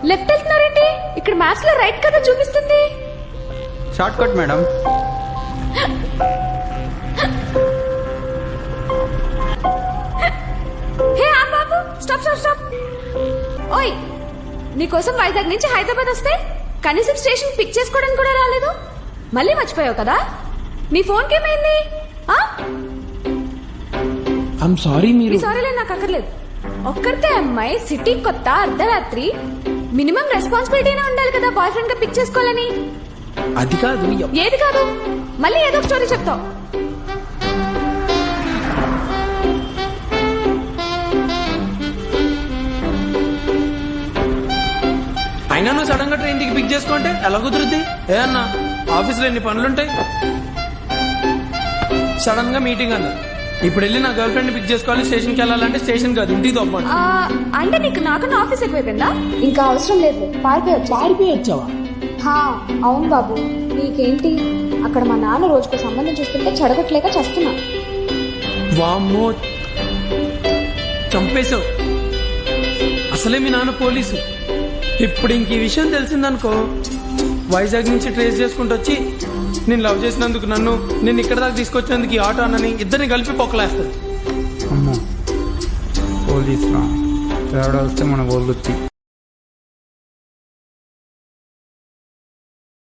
Left వెళ్తున్నారేంటి? ఇక్కడ maps లో right కదా చూపిస్తుంది. Short cut madam. హే ఆ బాబు, స్టాప్ స్టాప్ స్టాప్. ఓయ్, నీకోసం వైజాగ్ నుంచి హైదరాబాద్ వస్తే కనీసం స్టేషన్ పిక్ చేసుకోవడానికి కూడా రాలేదు. మళ్ళీ మర్చిపోయావు కదా? నీ ఫోన్ కేమైంది? I'm sorry. మీరు సారీలే, నాకు అక్కర్లేదు. ఒక్కరితే అమ్మాయి, సిటీ కొత్త, అర్ధరాత్రి, మినిమం రెస్పాన్సిబిలిటీ ఉండాలి కదా బాయ్ ఫ్రెండ్ గా పిక్ చేసుకోవాలని. అది కాదు. ఏది కాదు? మళ్ళీ ఏదో ఒక స్టోరీ చెప్తావు. అయినా నువ్వు సడన్ గా ట్రైన్ దిగి పిక్ చేసుకుంటే ఎలా కుదురుద్ది? ఏ అన్నా, ఆఫీస్ లో ఎన్ని పనులుంటాయి. సడన్ గా మీటింగ్ అన్నా, ఇప్పుడు వెళ్ళి నా గర్ల్ ఫ్రెండ్ పిక్ చేసుకోవాలి, స్టేషన్కి వెళ్ళాలంటే స్టేషన్ కాదు ఇంటికి తప్పండి. అంటే నీకు నాకన్నా ఆఫీస్ ఎక్కువైపోయిందా? ఇంకా అవసరం లేదు, పారిపోయొచ్చావా? అవును బాబు, నీకేంటి? అక్కడ మా నాన్న రోజుకు సంబంధం చూస్తుంటే చెడగొట్టలేక చేస్తున్నా. వామ్మో, చంపేశావు. అసలే మీ నాన్న పోలీసు. ఇప్పుడు ఇంక ఈ విషయం తెలిసిందనుకో, వైజాగ్ నుంచి ట్రేస్ చేసుకుంటూ వచ్చి నేను లవ్ చేసినందుకు నేను ఇక్కడ దాకా తీసుకొచ్చినందుకు ఈ ఆటో అన్నని ఇద్దరిని కలిపి పొక్కలేస్తాను. అమ్మో, పోలీసులా తేడా వస్తే మన వాళ్ళు